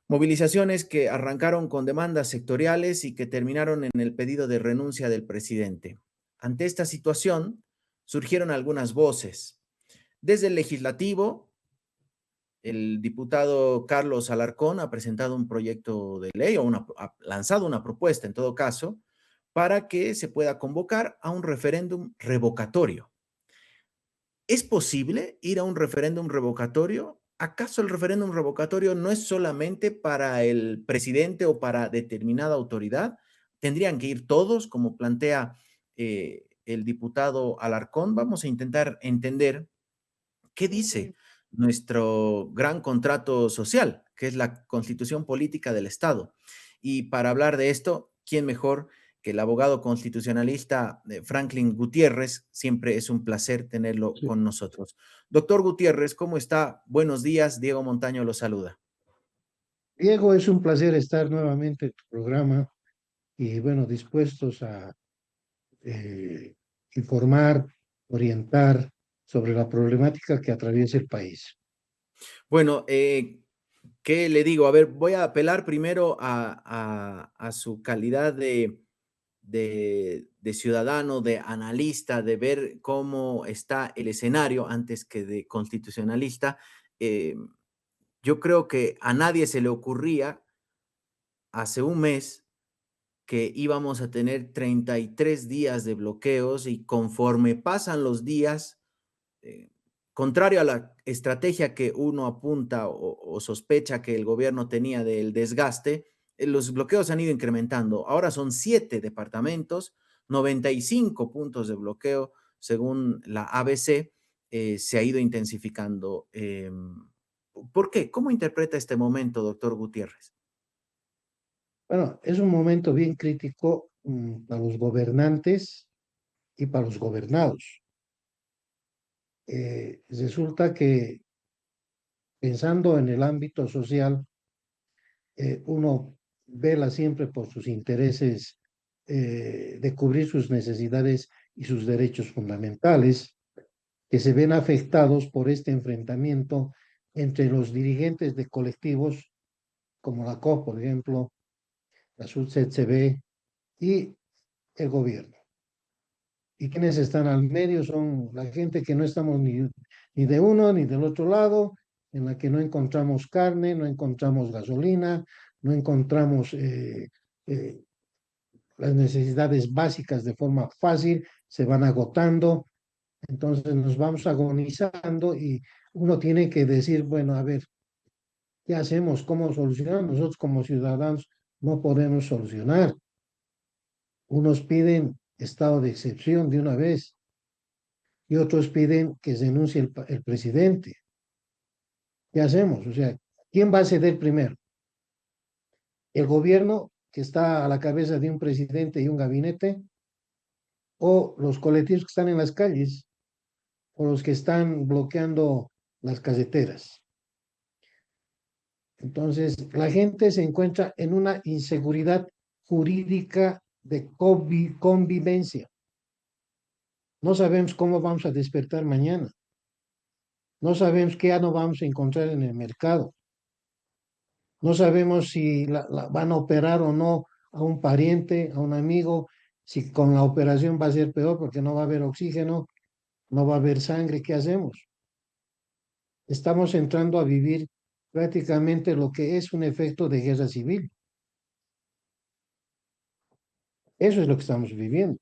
Movilizaciones que arrancaron con demandas sectoriales y que terminaron en el pedido de renuncia del presidente. Ante esta situación, surgieron algunas voces. Desde el legislativo, el diputado Carlos Alarcón ha presentado un proyecto de ley ha lanzado una propuesta, en todo caso, para que se pueda convocar a un referéndum revocatorio. ¿Es posible ir a un referéndum revocatorio? ¿Acaso el referéndum revocatorio no es solamente para el presidente o para determinada autoridad? ¿Tendrían que ir todos, como plantea el diputado Alarcón? Vamos a intentar entender qué dice nuestro gran contrato social, que es la Constitución Política del Estado. Y para hablar de esto, ¿quién mejor que el abogado constitucionalista Franklin Gutiérrez? Siempre es un placer tenerlo Sí. con nosotros. Doctor Gutiérrez, ¿cómo está? Buenos días. Diego Montaño lo saluda. Diego, es un placer estar nuevamente en tu programa y bueno, dispuestos a eh, informar, orientar sobre la problemática que atraviesa el país. Bueno, ¿qué le digo? A ver, voy a apelar primero a su calidad de ciudadano, de analista, de ver cómo está el escenario antes que de constitucionalista. Eh, yo creo que a nadie se le ocurría hace un mes que íbamos a tener 33 días de bloqueos y conforme pasan los días, eh, contrario a la estrategia que uno apunta o sospecha que el gobierno tenía del desgaste, los bloqueos han ido incrementando. Ahora son 7 departamentos, 95 puntos de bloqueo, según la ABC, se ha ido intensificando. ¿Por qué? ¿Cómo interpreta este momento, doctor Gutiérrez? Bueno, es un momento bien crítico para los gobernantes y para los gobernados. Resulta que pensando en el ámbito social, uno vela siempre por sus intereses de cubrir sus necesidades y sus derechos fundamentales que se ven afectados por este enfrentamiento entre los dirigentes de colectivos como la COP, por ejemplo, la SUTCB y el gobierno. Y quienes están al medio son la gente que no estamos ni de uno ni del otro lado, en la que no encontramos carne, no encontramos gasolina, no encontramos eh, las necesidades básicas de forma fácil, se van agotando, entonces nos vamos agonizando y uno tiene que decir, bueno, a ver, ¿qué hacemos? ¿Cómo solucionamos? Nosotros como ciudadanos no podemos solucionar. Unos piden estado de excepción de una vez y otros piden que se denuncie el presidente. ¿Qué hacemos? O sea, ¿quién va a ceder primero? ¿El gobierno que está a la cabeza de un presidente y un gabinete o los colectivos que están en las calles o los que están bloqueando las caseteras? Entonces, la gente se encuentra en una inseguridad jurídica de convivencia. No sabemos cómo vamos a despertar mañana. No sabemos qué ya no vamos a encontrar en el mercado. No sabemos si la van a operar o no a un pariente, a un amigo, si con la operación va a ser peor porque no va a haber oxígeno, no va a haber sangre. ¿Qué hacemos? Estamos entrando a vivir prácticamente lo que es un efecto de guerra civil. Eso es lo que estamos viviendo.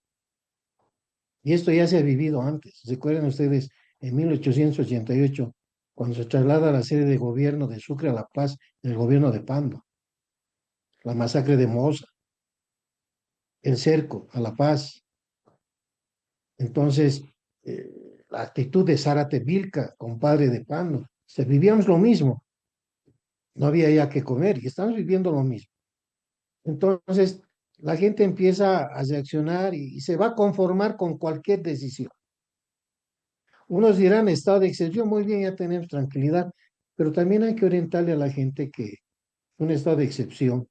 Y esto ya se ha vivido antes. ¿Recuerdan ustedes en 1888, cuando se traslada la sede de gobierno de Sucre a La Paz, el gobierno de Pando, la masacre de Moza, el cerco a La Paz? Entonces, la actitud de Zárate Vilca, compadre de Pando, se vivíamos lo mismo, no había ya que comer y estamos viviendo lo mismo. Entonces, la gente empieza a reaccionar y se va a conformar con cualquier decisión. Unos dirán estado de excepción, muy bien, ya tenemos tranquilidad, pero también hay que orientarle a la gente que un estado de excepción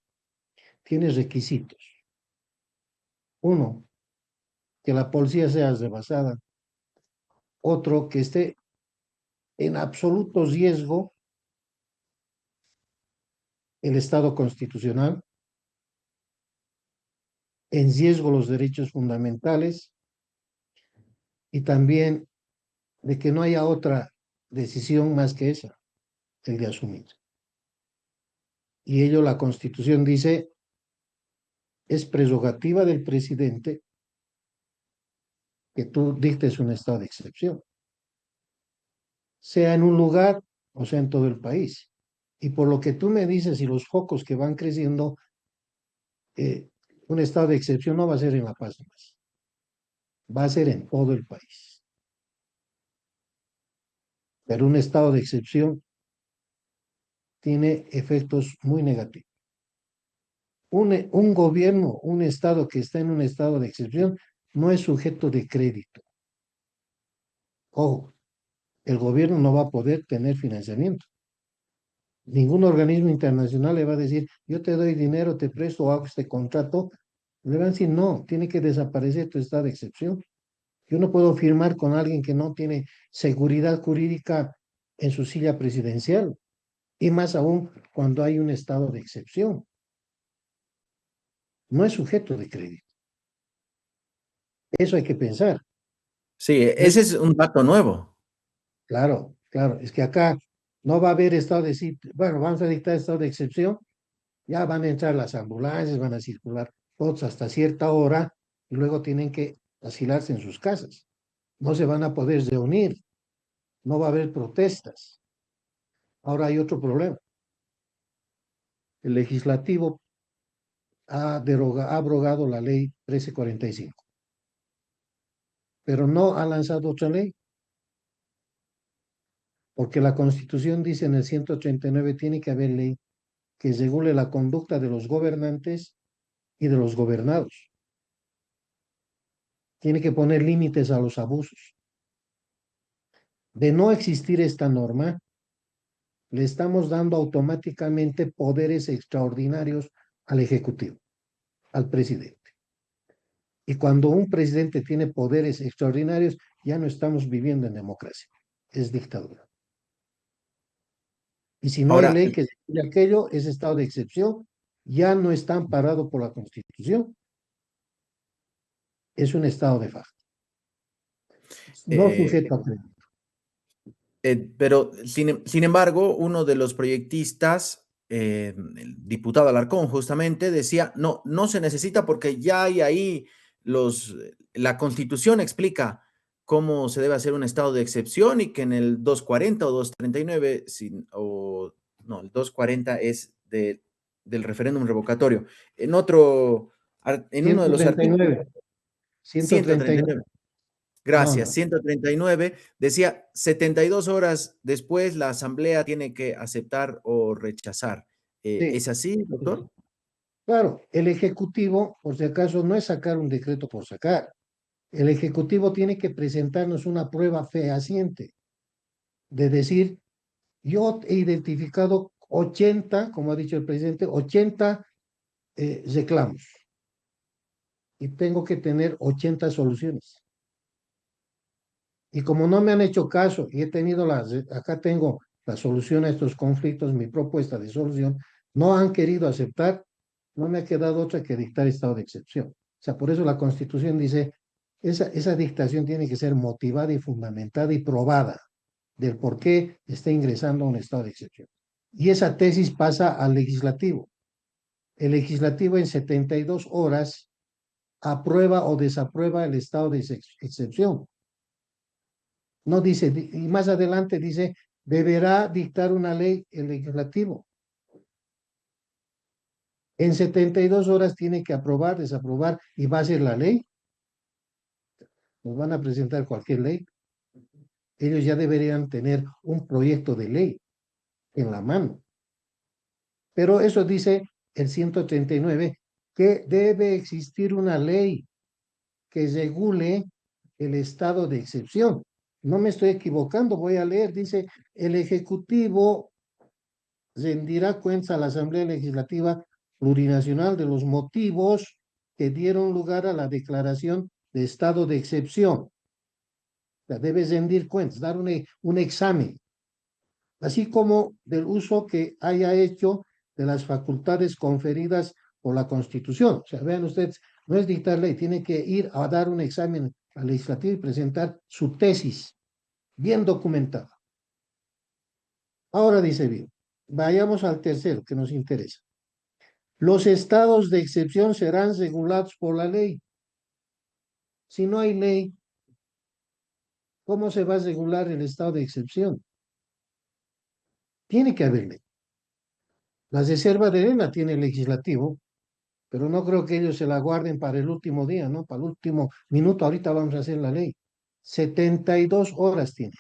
tiene requisitos. Uno, que la policía sea rebasada. Otro, que esté en absoluto riesgo el Estado constitucional, en riesgo los derechos fundamentales y también de que no haya otra decisión más que esa, el de asumir. Y ello la Constitución dice, es prerrogativa del presidente que tú dictes un estado de excepción, sea en un lugar o sea en todo el país. Y por lo que tú me dices y los focos que van creciendo, eh, un estado de excepción no va a ser en La Paz nomás, va a ser en todo el país. Pero un estado de excepción tiene efectos muy negativos. Un gobierno, un estado que está en un estado de excepción, no es sujeto de crédito. Ojo, el gobierno no va a poder tener financiamiento. Ningún organismo internacional le va a decir, yo te doy dinero, te presto o hago este contrato. Le van a decir, no, tiene que desaparecer tu estado de excepción. Yo no puedo firmar con alguien que no tiene seguridad jurídica en su silla presidencial, y más aún cuando hay un estado de excepción. No es sujeto de crédito. Eso hay que pensar. Sí, No es, ese es un dato nuevo. claro, claro, es que acá no va a haber estado de sitio. Bueno, vamos a dictar estado de excepción, ya van a entrar las ambulancias, van a circular todos hasta cierta hora y luego tienen que asilarse en sus casas. No se van a poder reunir, no va a haber protestas. Ahora hay otro problema. El legislativo ha abrogado la ley 1345, pero no ha lanzado otra ley, porque la Constitución dice en el 139 tiene que haber ley que regule la conducta de los gobernantes y de los gobernados. Tiene que poner límites a los abusos. De no existir esta norma, le estamos dando automáticamente poderes extraordinarios al Ejecutivo, al presidente. Y cuando un presidente tiene poderes extraordinarios, ya no estamos viviendo en democracia, es dictadura. Y si no hay Ahora, ley que regule aquello, es estado de excepción, ya no está amparado por la Constitución, es un estado de facto, no eh, sujeto a crédito. pero sin embargo, uno de los proyectistas, el diputado Alarcón, justamente decía, no, no se necesita porque ya hay ahí la Constitución explica cómo se debe hacer un estado de excepción y que en el 240 o 239, no, el 240 es del referéndum revocatorio. En uno de los artículos, 139, 139. 139. No, Gracias. no. 139 decía 72 horas después la asamblea tiene que aceptar o rechazar. Sí, ¿Es así, sí. doctor? Claro, el Ejecutivo, por si acaso, no es sacar un decreto por sacar. El Ejecutivo tiene que presentarnos una prueba fehaciente de decir, yo he identificado 80, como ha dicho el presidente, 80 reclamos y tengo que tener 80 soluciones. Y como no me han hecho caso y he tenido acá tengo la solución a estos conflictos, mi propuesta de solución, no han querido aceptar, no me ha quedado otra que dictar estado de excepción. O sea, por eso la Constitución dice, esa dictación tiene que ser motivada y fundamentada y probada del por qué está ingresando a un estado de excepción. Y esa tesis pasa al legislativo. El legislativo en 72 horas aprueba o desaprueba el estado de excepción. No dice, y más adelante dice, deberá dictar una ley el legislativo. En 72 horas tiene que aprobar, desaprobar y va a ser la ley. Nos van a presentar cualquier ley. Ellos ya deberían tener un proyecto de ley en la mano. Pero eso dice el 139, que debe existir una ley que regule el estado de excepción. No me estoy equivocando, voy a leer, dice, el Ejecutivo rendirá cuentas a la Asamblea Legislativa Plurinacional de los motivos que dieron lugar a la declaración de estado de excepción. O sea, debe rendir cuentas, dar un examen, así como del uso que haya hecho de las facultades conferidas por la Constitución. O sea, vean ustedes, no es dictar ley, tiene que ir a dar un examen al legislativo y presentar su tesis bien documentada. Ahora dice bien, vayamos al tercero que nos interesa. Los estados de excepción serán regulados por la ley. Si no hay ley, ¿cómo se va a regular el estado de excepción? Tiene que haber ley. La reserva de ley la tiene el legislativo, pero no creo que ellos se la guarden para el último día, ¿no? Para el último minuto, ahorita vamos a hacer la ley. 72 horas tiene.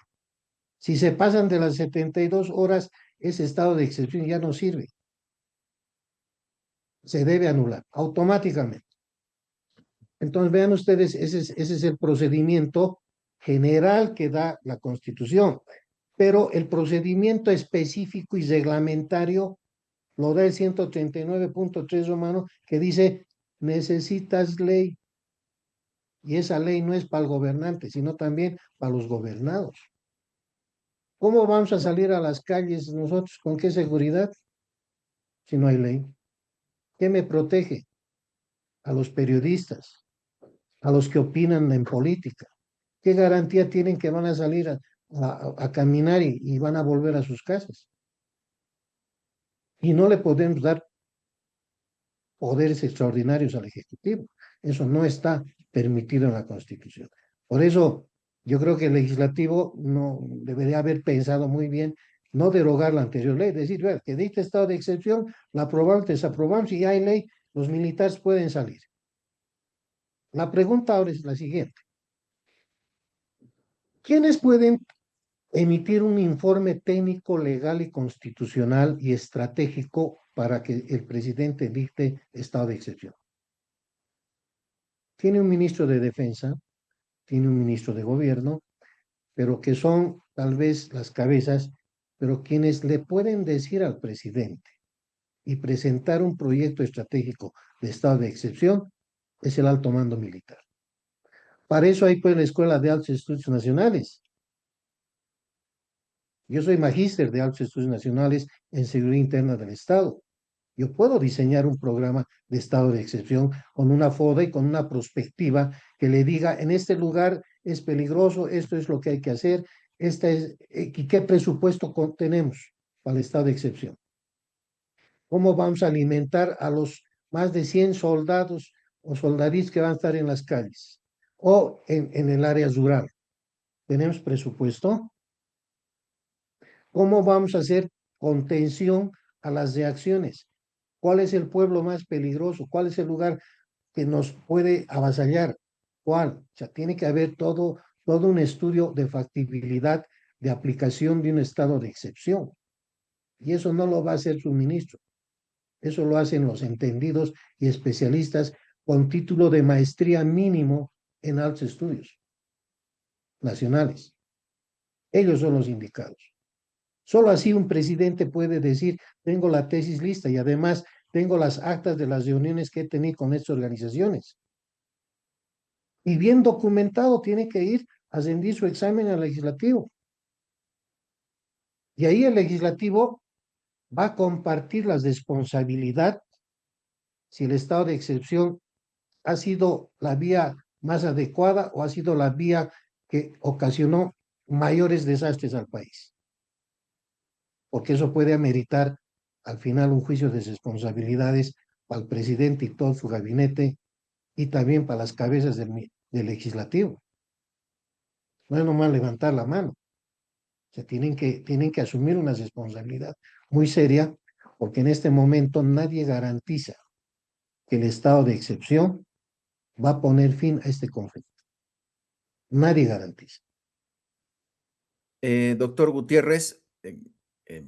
Si se pasan de las 72 horas, ese estado de excepción ya no sirve. Se debe anular automáticamente. Entonces, vean ustedes, ese es el procedimiento general que da la Constitución, pero el procedimiento específico y reglamentario lo da el 139.3 romano, que dice, necesitas ley, y esa ley no es para el gobernante, sino también para los gobernados. ¿Cómo vamos a salir a las calles nosotros? ¿Con qué seguridad? Si no hay ley. ¿Qué me protege? A los periodistas, a los que opinan en política. ¿Qué garantía tienen que van a salir a caminar y van a volver a sus casas? Y no le podemos dar poderes extraordinarios al Ejecutivo. Eso no está permitido en la Constitución. Por eso, yo creo que el legislativo no debería haber pensado muy bien no derogar la anterior ley, decir, "Ver, que dicta estado de excepción, la aprobamos, desaprobamos, y hay ley, los militares pueden salir". La pregunta ahora es la siguiente. ¿Quiénes pueden emitir un informe técnico, legal y constitucional y estratégico para que el presidente dicte estado de excepción? Tiene un ministro de defensa, tiene un ministro de gobierno, pero que son tal vez las cabezas, pero quienes le pueden decir al presidente y presentar un proyecto estratégico de estado de excepción es el alto mando militar. Para eso hay pues la Escuela de Altos Estudios Nacionales. Yo soy magíster de Altos Estudios Nacionales en Seguridad Interna del Estado. Yo puedo diseñar un programa de estado de excepción con una FODA y con una prospectiva que le diga, en este lugar es peligroso, esto es lo que hay que hacer, ¿y qué presupuesto tenemos para el estado de excepción? ¿Cómo vamos a alimentar a los más de 100 soldados o soldadís que van a estar en las calles o en el área rural? ¿Tenemos presupuesto? ¿Cómo vamos a hacer contención a las reacciones? ¿Cuál es el pueblo más peligroso? ¿Cuál es el lugar que nos puede avasallar? ¿Cuál? O sea, tiene que haber todo un estudio de factibilidad de aplicación de un estado de excepción. Y eso no lo va a hacer su ministro. Eso lo hacen los entendidos y especialistas con título de maestría mínimo en altos estudios nacionales. Ellos son los indicados. Solo así un presidente puede decir, tengo la tesis lista y además tengo las actas de las reuniones que he tenido con estas organizaciones. Y bien documentado, tiene que ir a rendir su examen al legislativo. Y ahí el legislativo va a compartir la responsabilidad si el estado de excepción ha sido la vía más adecuada o ha sido la vía que ocasionó mayores desastres al país. Porque eso puede ameritar al final un juicio de responsabilidades para el presidente y todo su gabinete y también para las cabezas del legislativo. No es nomás levantar la mano. O sea, tienen que asumir una responsabilidad muy seria porque en este momento nadie garantiza que el estado de excepción va a poner fin a este conflicto. Nadie garantiza. Doctor Gutiérrez, eh,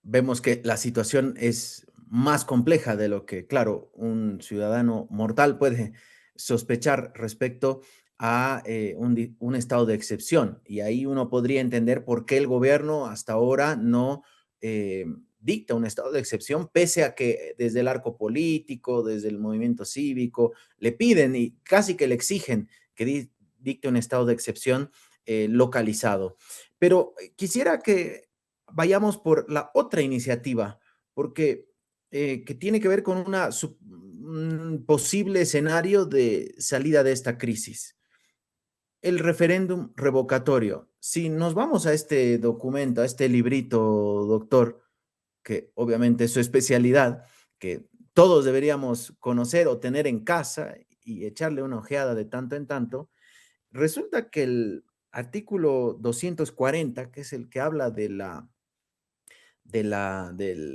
vemos que la situación es más compleja de lo que, claro, un ciudadano mortal puede sospechar respecto a un estado de excepción. Y ahí uno podría entender por qué el gobierno hasta ahora no eh, dicta un estado de excepción, pese a que desde el arco político, desde el movimiento cívico, le piden y casi que le exigen que dicte un estado de excepción localizado. Pero quisiera que vayamos por la otra iniciativa, porque que tiene que ver con un posible escenario de salida de esta crisis. El referéndum revocatorio. Si nos vamos a este documento, a este librito, doctor, que obviamente es su especialidad, que todos deberíamos conocer o tener en casa y echarle una ojeada de tanto en tanto, resulta que el artículo 240, que es el que habla del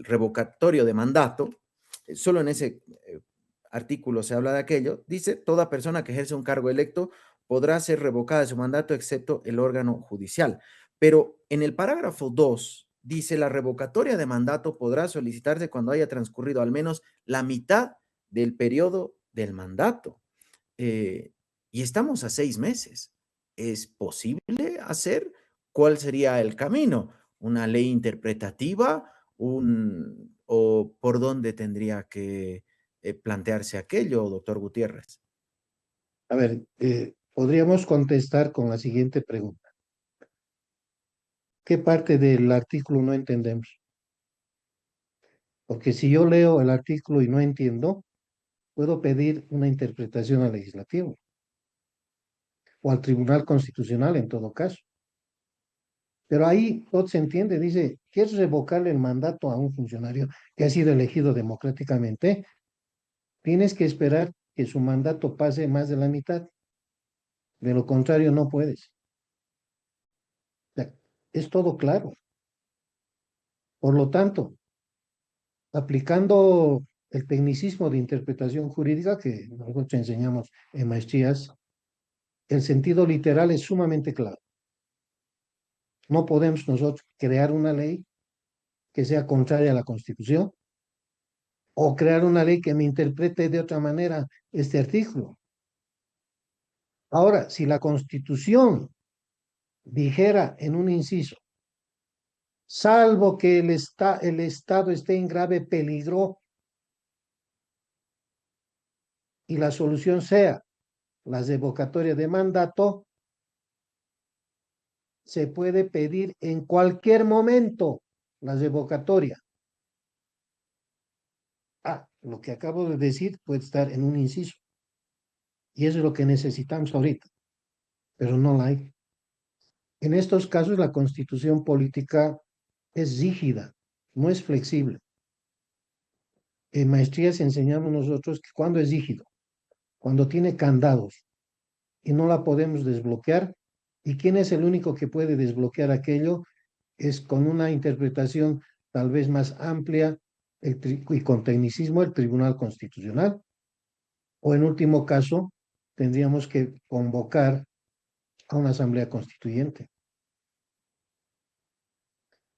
revocatorio de mandato, solo en ese artículo se habla de aquello, dice, toda persona que ejerce un cargo electo podrá ser revocada de su mandato excepto el órgano judicial. Pero en el parágrafo 2 dice, la revocatoria de mandato podrá solicitarse cuando haya transcurrido al menos la mitad del periodo del mandato. Eh, y estamos a 6 meses. ¿Es posible hacer? ¿Cuál sería el camino? ¿Una ley interpretativa? ¿O por dónde tendría que plantearse aquello, doctor Gutiérrez? A ver, podríamos contestar con la siguiente pregunta. ¿Qué parte del artículo no entendemos? Porque si yo leo el artículo y no entiendo, puedo pedir una interpretación al legislativo o al Tribunal Constitucional en todo caso. Pero ahí todo se entiende, dice, ¿quieres revocarle el mandato a un funcionario que ha sido elegido democráticamente? Tienes que esperar que su mandato pase más de la mitad. De lo contrario, no puedes. O sea, es todo claro. Por lo tanto, aplicando el tecnicismo de interpretación jurídica que nosotros enseñamos en maestrías, el sentido literal es sumamente claro. No podemos nosotros crear una ley que sea contraria a la Constitución o crear una ley que me interprete de otra manera este artículo. Ahora, si la Constitución dijera en un inciso, salvo que el Estado esté en grave peligro y la solución sea la revocatoria de mandato, se puede pedir en cualquier momento la revocatoria. Ah, lo que acabo de decir puede estar en un inciso. Y eso es lo que necesitamos ahorita, pero no la hay. En estos casos la constitución política es rígida, no es flexible. En maestrías enseñamos nosotros que cuando es rígido, cuando tiene candados y no la podemos desbloquear, ¿y quién es el único que puede desbloquear aquello? Es con una interpretación tal vez más amplia y con tecnicismo el Tribunal Constitucional. O en último caso, tendríamos que convocar a una asamblea constituyente,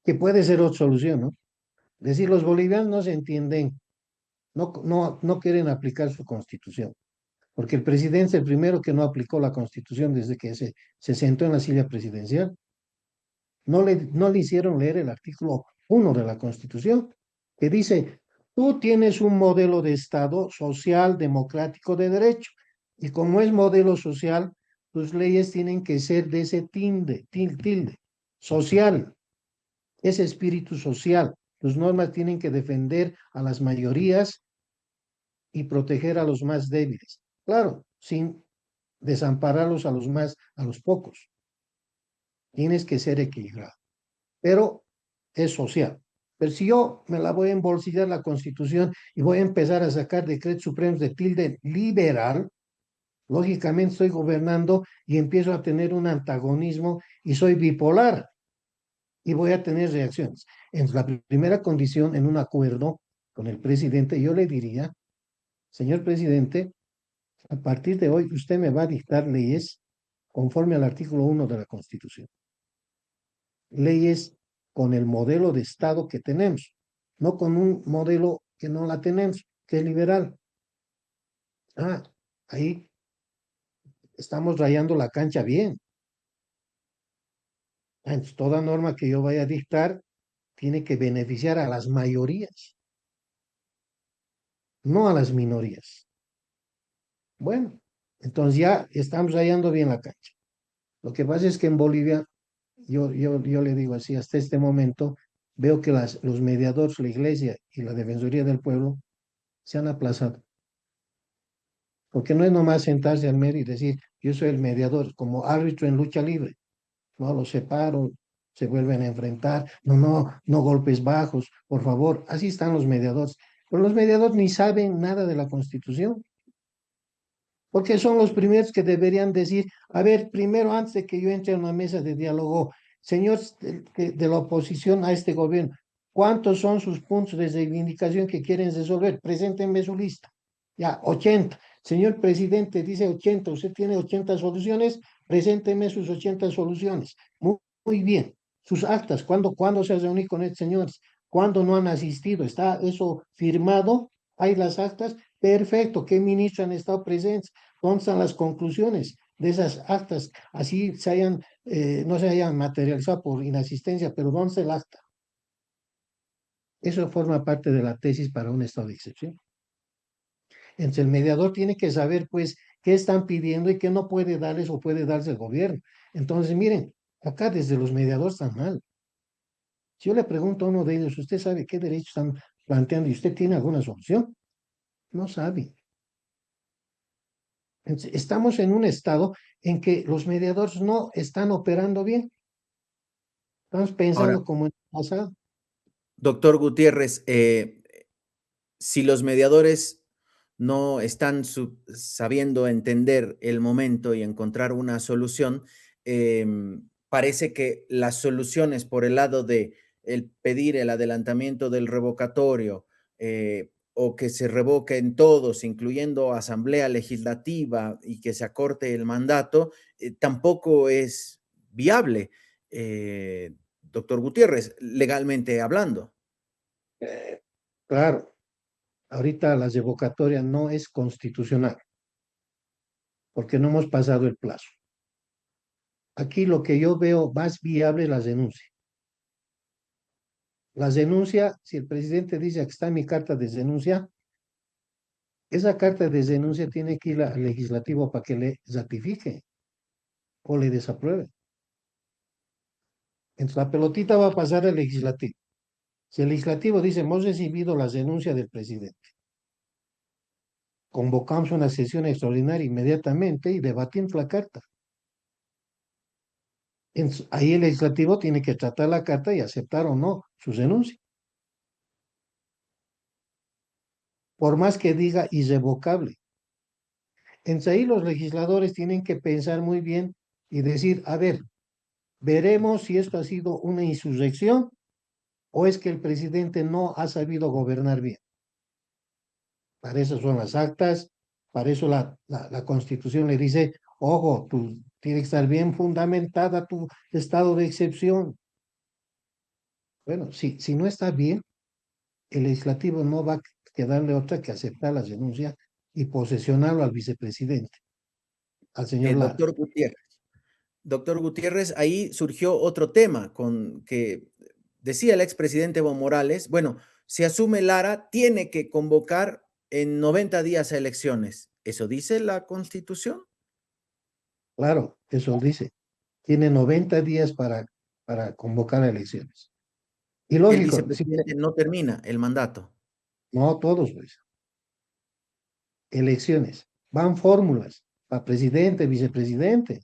que puede ser otra solución, ¿no? Decir, los bolivianos no se entienden, no quieren aplicar su constitución, porque el presidente es el primero que no aplicó la constitución desde que se sentó en la silla presidencial. No le hicieron leer el artículo 1 de la constitución, que dice, tú tienes un modelo de Estado social, democrático, de derecho, y como es modelo social, tus leyes tienen que ser de ese tilde, social, ese espíritu social. Tus normas tienen que defender a las mayorías y proteger a los más débiles. Claro, sin desampararlos a los pocos. Tienes que ser equilibrado, pero es social. Pero si yo me la voy a embolsillar la Constitución y voy a empezar a sacar decretos supremos de tilde liberal, lógicamente estoy gobernando y empiezo a tener un antagonismo y soy bipolar y voy a tener reacciones. En la primera condición, en un acuerdo con el presidente, yo le diría, señor presidente, a partir de hoy usted me va a dictar leyes conforme al artículo 1 de la Constitución. Leyes con el modelo de Estado que tenemos, no con un modelo que no la tenemos, que es liberal. Ah, ahí estamos rayando la cancha bien. Entonces, toda norma que yo vaya a dictar tiene que beneficiar a las mayorías, no a las minorías. Bueno, entonces ya estamos rayando bien la cancha. Lo que pasa es que en Bolivia, yo le digo así, hasta este momento, veo que los mediadores, la Iglesia y la Defensoría del Pueblo se han aplazado. Porque no es nomás sentarse al medio y decir, yo soy el mediador, como árbitro en lucha libre. No, los separo, se vuelven a enfrentar. No, no, no golpes bajos, por favor. Así están los mediadores. Pero los mediadores ni saben nada de la Constitución, porque son los primeros que deberían decir, a ver, primero, antes de que yo entre a una mesa de diálogo, señores de la oposición a este gobierno, ¿cuántos son sus puntos de reivindicación que quieren resolver? Preséntenme su lista. Ya, 80. Señor presidente, dice 80, usted tiene 80 soluciones, presénteme sus 80 soluciones. Muy bien. Sus actas, ¿cuándo se ha reunido con estos señores? ¿Cuándo no han asistido? ¿Está eso firmado? ¿Hay las actas? Perfecto. ¿Qué ministros han estado presentes? ¿Dónde están las conclusiones de esas actas? Así no se hayan materializado por inasistencia, pero ¿dónde está el acta? Eso forma parte de la tesis para un estado de excepción. Entonces el mediador tiene que saber, pues, qué están pidiendo y qué no puede darles o puede darse el gobierno. Entonces, miren, acá desde los mediadores están mal. Si yo le pregunto a uno de ellos, ¿usted sabe qué derechos están planteando y usted tiene alguna solución? No sabe. Entonces, estamos en un estado en que los mediadores no están operando bien. Estamos Ahora, pensando como en el pasado. doctor Gutiérrez, si los mediadores no están sabiendo entender el momento y encontrar una solución, parece que las soluciones por el lado de el pedir el adelantamiento del revocatorio o que se revoquen todos, incluyendo asamblea legislativa y que se acorte el mandato, tampoco es viable, doctor Gutiérrez, legalmente hablando. Claro, ahorita la revocatoria no es constitucional porque no hemos pasado el plazo. Aquí lo que yo veo más viable es la denuncia. La denuncia, si el presidente dice que está mi carta de denuncia, esa carta de denuncia tiene que ir al legislativo para que le ratifique o le desapruebe. Entonces la pelotita va a pasar al legislativo. Si el legislativo dice, hemos recibido la denuncia del presidente, convocamos una sesión extraordinaria inmediatamente y debatimos la carta. Entonces, ahí el legislativo tiene que tratar la carta y aceptar o no su denuncia. Por más que diga irrevocable. Entonces ahí los legisladores tienen que pensar muy bien y decir, a ver, veremos si esto ha sido una insurrección o es que el presidente no ha sabido gobernar bien. Para eso son las actas, para eso la Constitución le dice, ojo, tú tienes que estar bien fundamentada tu estado de excepción. Bueno, si no está bien, el legislativo no va a quedarle otra que aceptar la denuncia y posesionarlo al vicepresidente, al señor Lara. Doctor Gutiérrez. Doctor Gutiérrez, ahí surgió otro tema con que decía el expresidente Evo Morales, bueno, si asume Lara, tiene que convocar en 90 días a elecciones. ¿Eso dice la Constitución? Claro, eso dice. Tiene 90 días para convocar a elecciones. Y El lógico, vicepresidente no termina el mandato. no todos, pues, elecciones. Van fórmulas para presidente, vicepresidente.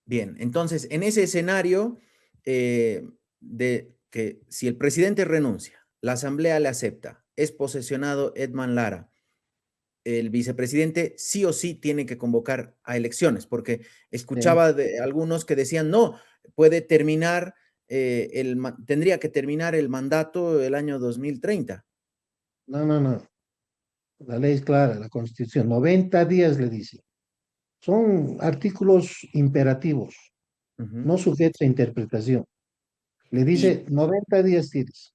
Bien, entonces, en ese escenario de que si el presidente renuncia, la asamblea le acepta, es posesionado Edman Lara, el vicepresidente sí o sí tiene que convocar a elecciones, porque Sí. escuchaba de algunos que decían, no, puede terminar, tendría que terminar el mandato el año 2030. No, no, no. La ley es clara, la Constitución. 90 días le dice. Son artículos imperativos, Ujú. no sujetos a interpretación. Le Y, dice 90 días tienes.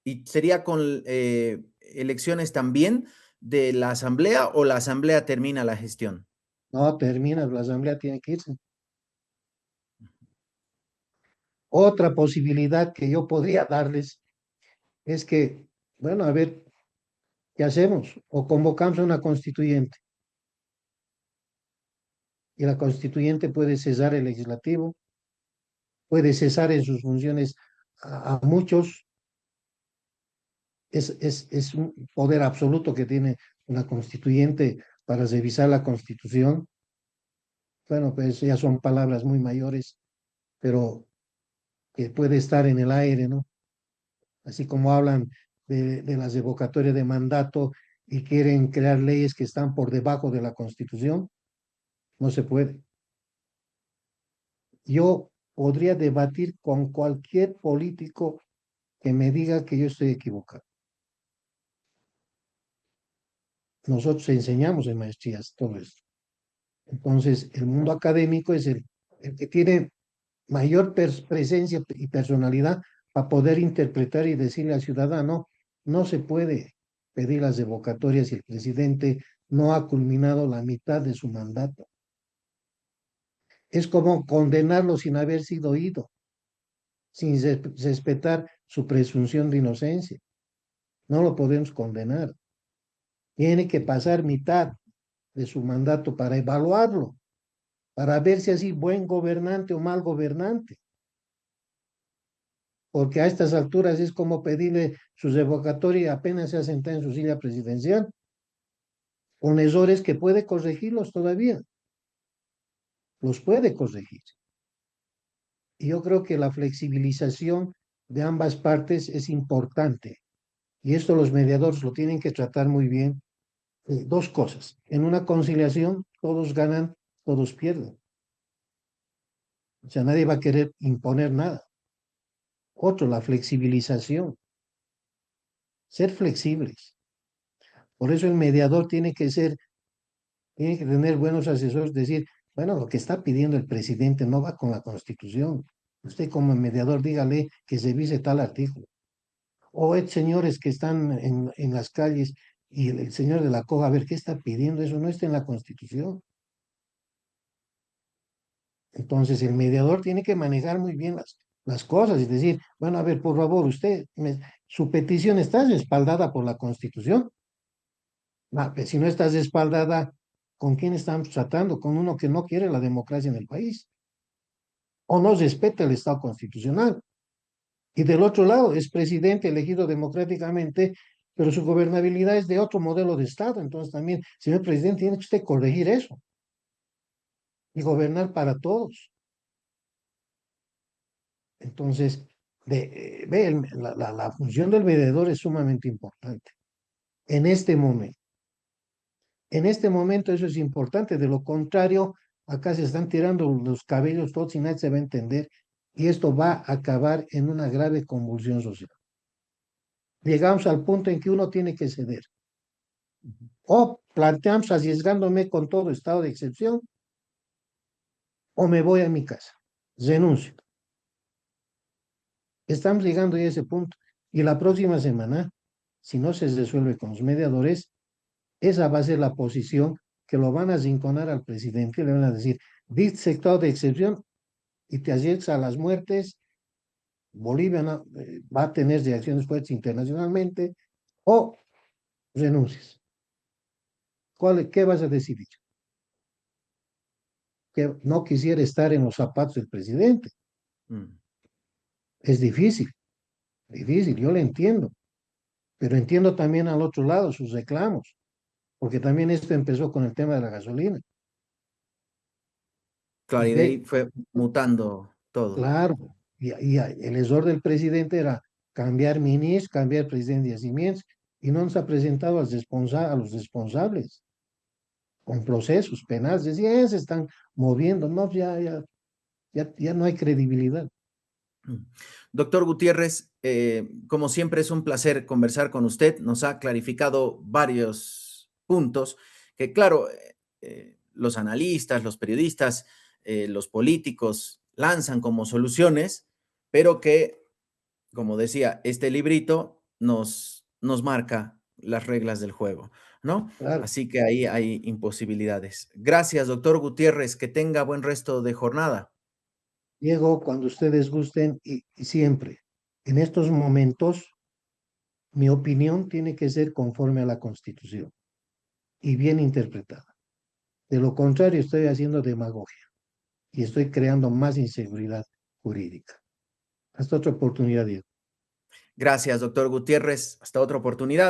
y sería con elecciones también de la asamblea o la asamblea termina la gestión. No, termina, la asamblea tiene que irse. Otra posibilidad que yo podría darles es que, bueno, a ver, ¿qué hacemos? O convocamos a una constituyente y la constituyente puede cesar el legislativo, puede cesar en sus funciones a muchos es un poder absoluto que tiene una constituyente para revisar la constitución. Bueno, pues ya son palabras muy mayores, pero que puede estar en el aire, ¿no? Así como hablan de las revocatorias de mandato y quieren crear leyes que están por debajo de la constitución, no se puede. Yo podría debatir con cualquier político que me diga que yo estoy equivocado. Nosotros enseñamos en maestrías todo esto. Entonces, el mundo académico es el que tiene mayor presencia y personalidad para poder interpretar y decirle al ciudadano, no se puede pedir las revocatorias si el presidente no ha culminado la mitad de su mandato. Es como condenarlo sin haber sido oído, sin respetar su presunción de inocencia. No lo podemos condenar. Tiene que pasar mitad de su mandato para evaluarlo, para ver si así buen gobernante o mal gobernante. Porque a estas alturas es como pedirle su revocatoria y apenas se ha sentado en su silla presidencial, con errores que puede corregirlos todavía, los puede corregir. Y yo creo que la flexibilización de ambas partes es importante. Y esto los mediadores lo tienen que tratar muy bien. Dos cosas. En una conciliación, todos ganan, todos pierden. O sea, nadie va a querer imponer nada. Otro, la flexibilización. Ser flexibles. Por eso el mediador tiene que tener buenos asesores, decir, bueno, lo que está pidiendo el presidente no va con la Constitución. Usted como mediador dígale que se revise tal artículo. O hay señores que están en las calles y el señor de la coja, a ver, ¿qué está pidiendo? Eso no está en la Constitución. Entonces el mediador tiene que manejar muy bien las cosas y decir, bueno, a ver, por favor, su petición está respaldada por la Constitución. Ah, pues, si no estás respaldada, ¿con quién estamos tratando? Con uno que no quiere la democracia en el país o no respeta el Estado constitucional. Y del otro lado, es presidente elegido democráticamente, pero su gobernabilidad es de otro modelo de Estado. Entonces también, señor presidente, tiene que usted corregir eso y gobernar para todos. Entonces, ve, la función del mediador es sumamente importante en este momento. En este momento eso es importante, de lo contrario, acá se están tirando los cabellos todos y nadie se va a entender y esto va a acabar en una grave convulsión social. Llegamos al punto en que uno tiene que ceder. O planteamos arriesgándome con todo estado de excepción o me voy a mi casa, renuncio. Estamos llegando a ese punto y la próxima semana, si no se resuelve con los mediadores, esa va a ser la posición que lo van a rinconar al presidente, le van a decir, dice estado de excepción y te arriesgas a las muertes, Bolivia va a tener reacciones fuertes internacionalmente o renuncias. ¿Qué vas a decidir? Que no quisiera estar en los zapatos del presidente. Mm. Es difícil, yo le entiendo, pero entiendo también al otro lado sus reclamos, porque también esto empezó con el tema de la gasolina. Claro, Y y de ve, ahí fue mutando todo. claro, y el error del presidente era cambiar ministros, cambiar presidente de yacimientos, y no nos ha presentado a los responsables con procesos penales. Decía, se están moviendo, no, ya no hay credibilidad. Mm. Doctor Gutiérrez, como siempre es un placer conversar con usted. Nos ha clarificado varios puntos que, claro, los analistas, los periodistas, los políticos lanzan como soluciones, pero que, como decía, este librito nos marca las reglas del juego, ¿no? Claro, Así que ahí hay imposibilidades. Gracias, doctor Gutiérrez. Que tenga buen resto de jornada. Diego, cuando ustedes gusten y siempre, en estos momentos, mi opinión tiene que ser conforme a la Constitución y bien interpretada. De lo contrario, estoy haciendo demagogia y estoy creando más inseguridad jurídica. Hasta otra oportunidad, Diego. Gracias, doctor Gutiérrez. Hasta otra oportunidad.